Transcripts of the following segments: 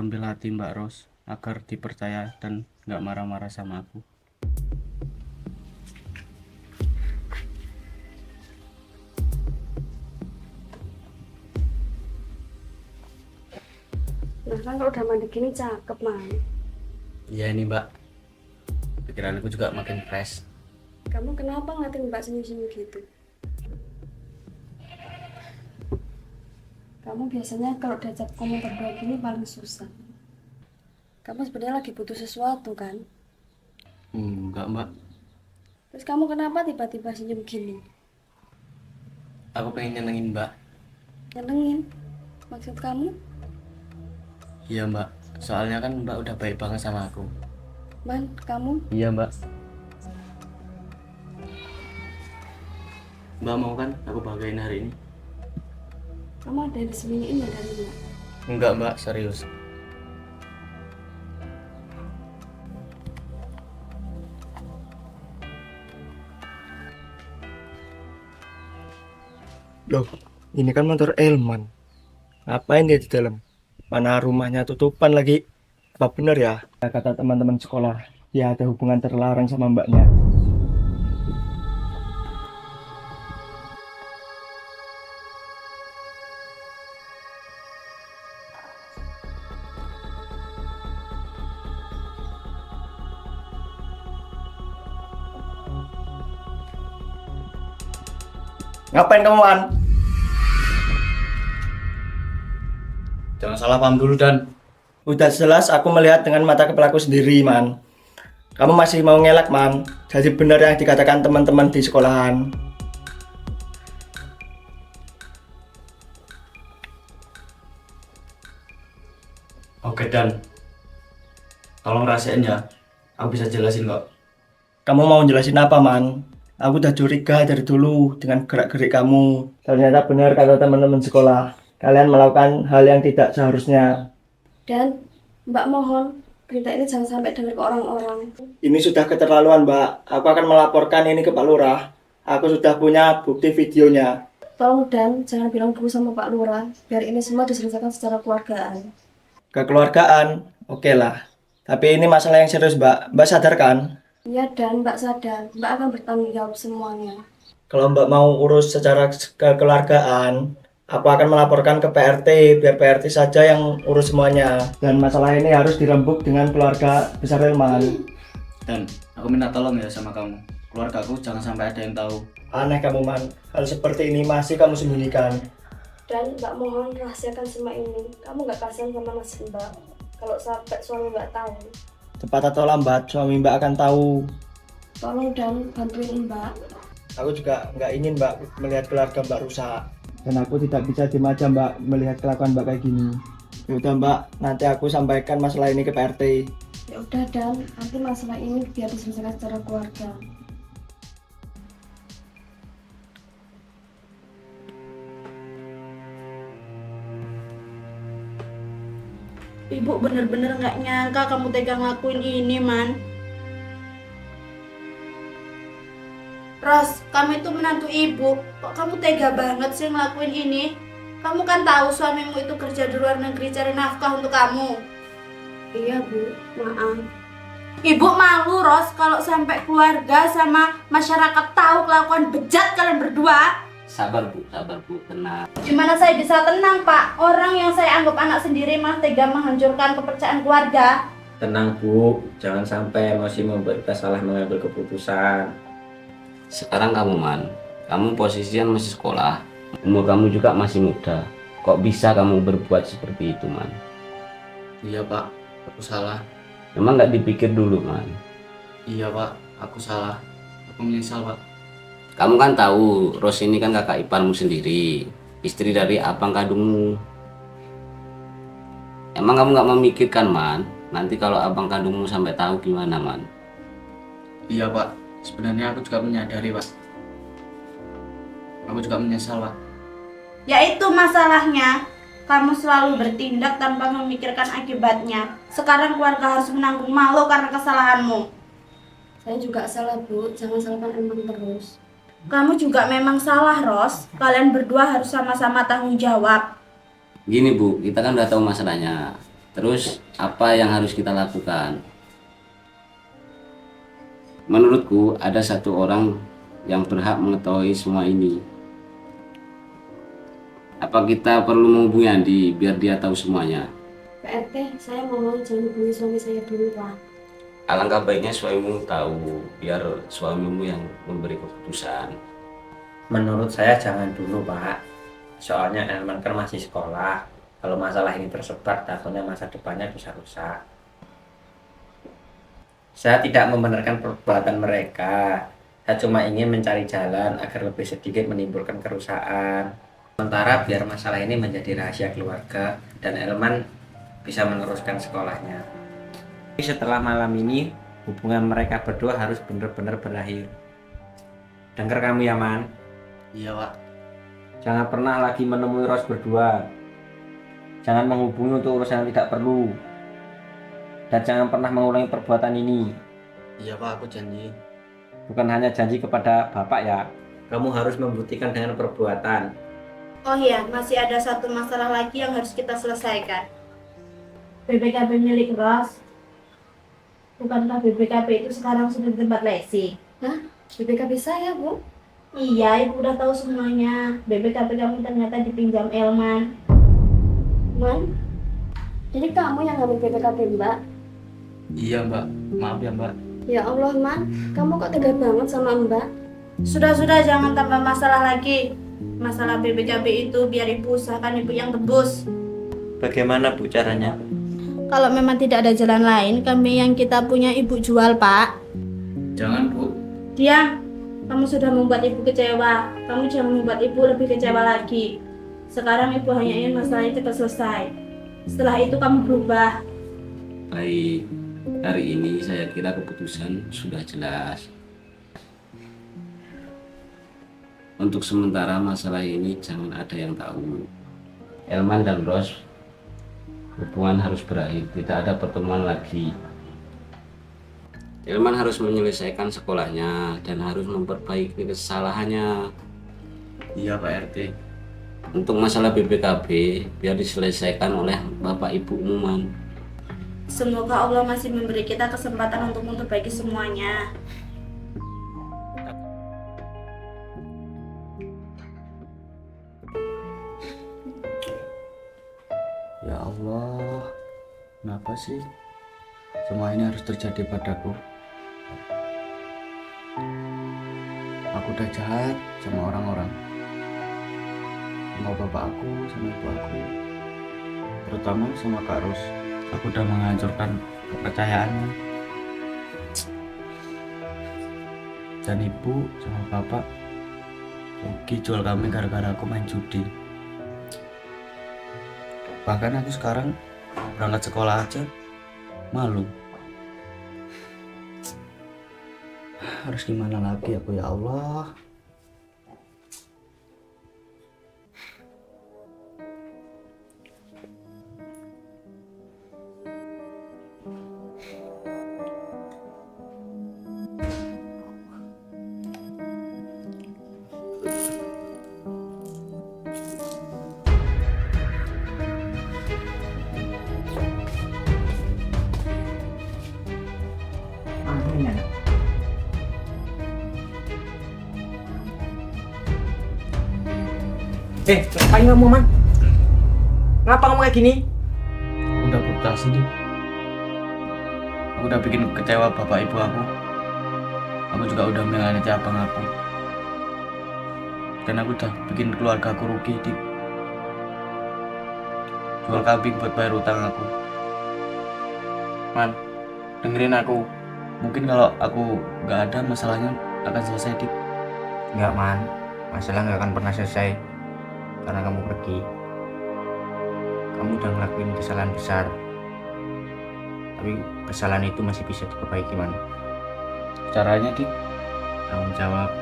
ambil hati Mbak Ros agar dipercaya dan nggak marah-marah sama aku. Nah kan kalau udah mandi gini cakep man. Iya ini Mbak, pikiranku juga makin fresh. Kamu kenapa ngeliatin mbak senyum-senyum gitu? Kamu biasanya kalau diajak ngomong berdua gini paling susah. Kamu sebenarnya lagi butuh sesuatu kan? Enggak Mbak, Terus kamu kenapa tiba-tiba senyum gini? aku pengen nyenengin Mbak. Nyenengin? Maksud kamu? Iya Mbak, soalnya kan Mbak udah baik banget sama aku. Man, kamu? Iya Mbak. Mbak mau kan aku bahagiain hari ini? Kamu ada yang disembunyiin ya dari mbak? Enggak Mbak, serius. Loh, ini kan motor Elman. Ngapain dia di dalam? Mana rumahnya tutupan lagi? Apa benar ya? Kata teman-teman sekolah, dia ada hubungan terlarang sama mbaknya. Ngapain kamu, Man? Jangan salah paham dulu Dan. Udah jelas aku melihat dengan mata kepalaku sendiri, Man. Kamu masih mau ngelak, Man. Jadi benar yang dikatakan teman-teman di sekolahan. Oke Dan, tolong rahasiain ya. Aku bisa jelasin kok. Kamu mau jelasin apa, Man? Aku udah curiga dari dulu dengan gerak-gerik kamu. Ternyata benar kata teman-teman sekolah. Kalian melakukan hal yang tidak seharusnya. Dan mbak mohon berita ini jangan sampai dengar ke orang-orang. Ini sudah keterlaluan, Mbak. Aku akan melaporkan ini ke Pak Lurah. Aku sudah punya bukti videonya. Tolong Dan jangan bilang dulu sama Pak Lurah biar ini semua diselesaikan secara keluargaan. Kekeluargaan, oke lah. Tapi ini masalah yang serius, Mbak. Mbak sadar kan? Iya Dan mbak sadar, mbak akan bertanggung jawab semuanya. Kalau Mbak mau urus secara kekeluargaan, aku akan melaporkan ke PRT, biar PRT saja yang urus semuanya. Dan masalah ini harus dirembuk dengan keluarga besar Elman. Dan aku minta tolong ya sama kamu. Keluargaku jangan sampai ada yang tahu. Aneh kamu, Man. Hal seperti ini masih kamu sembunyikan. Dan mbak mohon rahasiakan semua ini. Kamu gak kasihan sama nasib mbak kalau sampai suami mbak tahu. Cepat atau lambat, suami Mbak akan tahu. Tolong Dan bantuin mbak. Aku juga nggak ingin Mbak melihat keluarga Mbak rusak. Dan aku tidak bisa diem aja Mbak melihat kelakuan Mbak kayak gini. Yaudah Mbak, nanti aku sampaikan masalah ini ke PRT. Ya udah Dan, nanti masalah ini biar diselesaikan secara keluarga. Ibu bener-bener gak nyangka kamu tega ngelakuin ini, Man. Ros, kamu itu menantu ibu. Kok kamu tega banget sih ngelakuin ini? Kamu kan tahu suamimu itu kerja di luar negeri cari nafkah untuk kamu. Iya Bu, maaf. Ibu malu, Ros, kalau sampai keluarga sama masyarakat tahu kelakuan bejat kalian berdua. Sabar Bu, tenang. Gimana saya bisa tenang, Pak? Orang yang saya anggap anak sendiri mah tega menghancurkan kepercayaan keluarga. Tenang Bu, jangan sampai emosi membuat kita salah mengambil keputusan. Sekarang kamu kamu posisinya masih sekolah, umur kamu juga masih muda. Kok bisa kamu berbuat seperti itu, Man? Iya Pak, aku salah. Memang nggak dipikir dulu, Man? Iya Pak, aku salah. Aku menyesal Pak. Kamu kan tahu, Ros ini kan kakak iparmu sendiri, istri dari abang kandungmu. Emang kamu nggak memikirkan, Man? Nanti kalau abang kandungmu sampai tahu gimana, Man? Iya Pak, sebenarnya aku juga menyadari Pak. Aku juga menyesal Pak. Ya itu masalahnya. Kamu selalu bertindak tanpa memikirkan akibatnya. Sekarang keluarga harus menanggung malu karena kesalahanmu. Saya juga salah Bu, jangan salahkan Elman terus. Kamu juga memang salah, Ros. Kalian berdua harus sama-sama tanggung jawab. Gini Bu, kita kan udah tahu masalahnya. Terus apa yang harus kita lakukan? Menurutku ada satu orang yang berhak mengetahui semua ini. Apa kita perlu menghubungi Andi biar dia tahu semuanya? Pak RT, saya mohon jangan hubungi suami saya dulu, Pak. Alangkah baiknya suamimu tahu biar suamimu yang memberi keputusan. Menurut saya jangan dulu Pak. Soalnya Elman kan masih sekolah. Kalau masalah ini tersebar, takutnya masa depannya bisa rusak. Saya tidak membenarkan perbuatan mereka. Saya cuma ingin mencari jalan agar lebih sedikit menimbulkan kerusakan. Sementara biar masalah ini menjadi rahasia keluarga dan Elman bisa meneruskan sekolahnya. Tapi setelah malam ini, hubungan mereka berdua harus benar-benar berakhir. Dengar kamu ya, Man. Iya Pak. Jangan pernah lagi menemui Ros berdua. Jangan menghubungi untuk urusan yang tidak perlu. Dan jangan pernah mengulangi perbuatan ini. Iya Pak, aku janji. Bukan hanya janji kepada Bapak ya. Kamu harus membuktikan dengan perbuatan. Oh iya, masih ada satu masalah lagi yang harus kita selesaikan. BPKB milik Ros. Bukankah BPKB itu sekarang sudah di tempat lesi? BPKB saya, Bu. Iya, ibu udah tahu semuanya. BPKB kamu ternyata dipinjam Elman. Man, jadi kamu yang ngambil BPKB, Mbak? Iya Mbak, maaf ya Mbak. Ya Allah, Man, kamu kok tega banget sama Mbak? Sudah, jangan tambah masalah lagi. Masalah BPKB itu biar ibu usahakan ibu yang tebus. Bagaimana Bu caranya? Kalau memang tidak ada jalan lain, kami yang kita punya ibu jual, Pak. Jangan Bu. Diam, kamu sudah membuat ibu kecewa. Kamu jangan membuat ibu lebih kecewa lagi. Sekarang ibu hanya ingin masalah itu cepat selesai. Setelah itu kamu berubah. Baik, hari ini saya kira keputusan sudah jelas. Untuk sementara masalah ini jangan ada yang tahu. Elman dan Ros, hubungan harus berakhir, tidak ada pertemuan lagi. Elman harus menyelesaikan sekolahnya dan harus memperbaiki kesalahannya. Iya Pak RT. Untuk masalah BPKB biar diselesaikan oleh Bapak Ibu Umuman. Semoga Allah masih memberi kita kesempatan untuk memperbaiki semuanya. Ya Allah, kenapa sih semua ini harus terjadi padaku? Aku udah jahat sama orang-orang, sama bapak aku, sama ibu aku, terutama sama Kak Ros. Aku udah menghancurkan kepercayaannya. Dan ibu sama bapak rugi jual kami gara-gara aku main judi. Bahkan aku sekarang berangkat sekolah aja malu. Harus gimana lagi aku ya Allah. Ngapain kamu, Man? Ngapa kamu kayak gini? Aku udah frustasi nih. Aku udah bikin kecewa bapak ibu aku. Aku juga udah menyakiti abang aku. Dan aku udah bikin keluarga aku rugi, Dik. Jual kambing buat bayar utang aku. Man, dengerin aku. Mungkin kalau aku nggak ada, masalahnya akan selesai, Dik. Enggak, Man. Masalah nggak akan pernah selesai karena kamu pergi. Kamu udah ngelakuin kesalahan besar. Tapi kesalahan itu masih bisa diperbaiki, Man. Caranya, Dik? Tanggung jawab.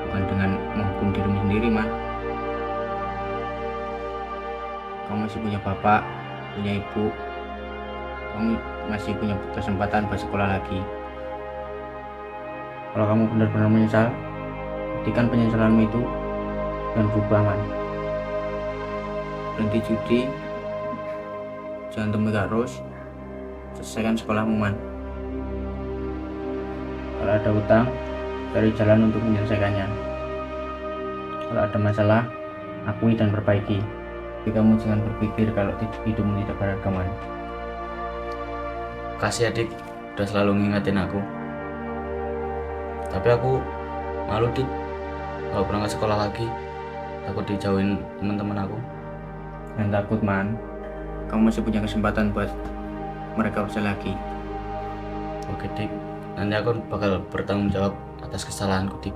Bukan dengan menghukum dirimu sendiri, Man. Kamu masih punya bapak, punya ibu. Kamu masih punya kesempatan buat sekolah lagi. Kalau kamu benar-benar menyesal, buktikan penyesalanmu itu dan berubah, Man. Berhenti judi, jangan temui Kak Ros, selesaikan sekolahmu Man. Kalau ada utang, cari jalan untuk menyelesaikannya. Kalau ada masalah, akui dan perbaiki. Tapi kamu jangan berpikir kalau hidupmu tidak berharga Man. Kasih adik, udah selalu ngingetin aku. Tapi aku malu dik, kalau berangkat sekolah lagi, takut dijauhin teman-teman aku. Jangan takut Man, kamu masih punya kesempatan buat mereka bisa lagi. Oke dik, nanti aku bakal bertanggung jawab atas kesalahanku dik.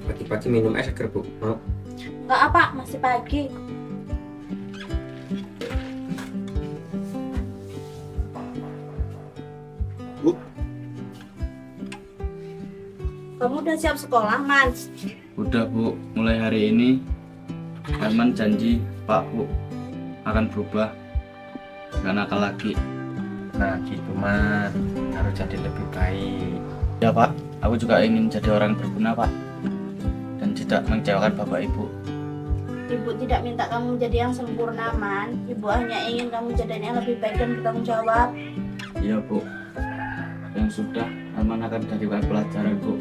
Pagi-pagi minum es seger Bu, mau? Enggak apa, masih pagi. Kamu udah siap sekolah, Man? Udah Bu, mulai hari ini Herman janji Pak Bu akan berubah, gak nakal lagi. Nah gitu Man, harus jadi lebih baik. Ya Pak, aku juga ingin jadi orang berguna Pak, dan tidak mengecewakan Bapak Ibu. Ibu tidak minta kamu jadi yang sempurna, Man. Ibu hanya ingin kamu jadi yang lebih baik dan bertanggung jawab. Iya Bu, yang sudah Herman akan jadikan pelajaran Bu.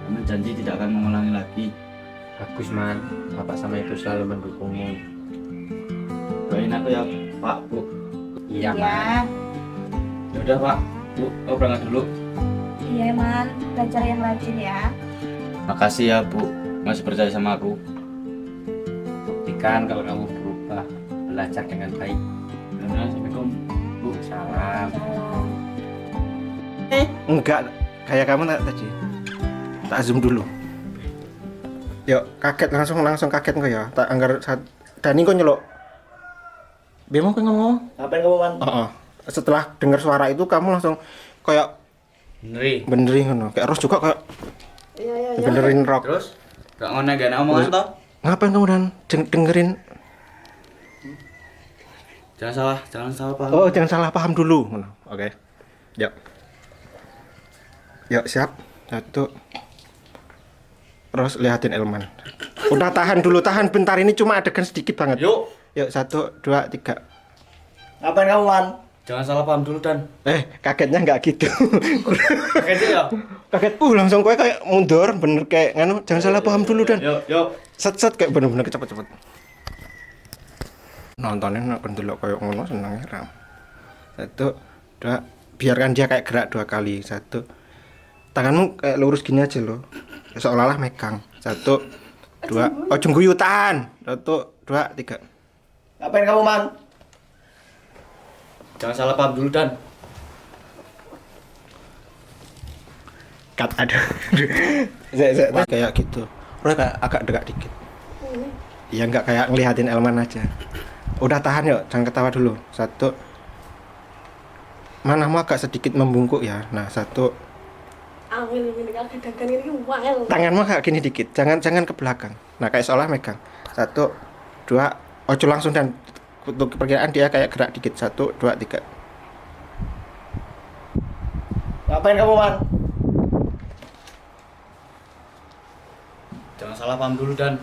Herman janji tidak akan mengulangi lagi. Bagus Man, Bapak sama Ibu selalu mendukungmu. Doain aku ya Pak Bu. Iya Man. Ya udah Pak, Bu, aku berangkat dulu. Iya, Man. Belajar yang rajin ya. Makasih ya Bu, masih percaya sama aku. Buktikan kalau kamu berubah, belajar dengan baik. Ya udah, Assalamualaikum Bu. Salam. Enggak, kayak kamu tadi. Tak zoom dulu. Yuk, kaget langsung kaget kok ya. Tak anggar Dani kok nyelok. Bemo kok ngomong. Ngapain kamu Man? Setelah dengar suara itu kamu langsung kayak benerin ngono. Kayak Ros juga kayak Iya. benerin rock. Terus, gak ngono gak omongan toh? Ngapain kamu Dan dengerin? Jangan salah paham. Oh, jangan salah paham dulu. Ngono. Oke. Yuk. Yuk, siap. 1. Ros lihatin Elman. Udah tahan dulu, tahan bentar, ini cuma adegan sedikit banget. Yuk, Yuk, 1, 2, 3. Ngapain kamu Man? jangan salah paham dulu Dan. Kagetnya nggak gitu. Kaget ya? Kaget, langsung gue kayak mundur, bener kayak nganu, jangan salah paham dulu Dan. Yuk. Set kayak bener-bener cepet-cepet. Nontonin akan dulu kayak ngono senengnya ram. 1, 2, biarkan dia kayak gerak 2 kali. 1, tanganmu kayak lurus gini aja loh, seolah-olah megang. 1, 2, oh jengguyu tahan. 1, 2, 3. Ngapain kamu Man? Jangan salah paham dulu Dan. Cut ada. Kayak gitu. Udah kayak agak dekat dikit. Ya nggak kayak ngelihatin Elman aja. Udah tahan yuk, jangan ketawa dulu. 1. Manamu agak sedikit membungkuk ya. Nah, 1. Ini kaki dagang ini wild. Tanganmu agak gini dikit. Jangan ke belakang. Nah, kayak seolah megang. 1, 2. Ojo langsung Dan. Untuk perkiraan dia kayak gerak dikit. 1, 2, 3. Ngapain kamu Man? Jangan salah paham dulu Dan.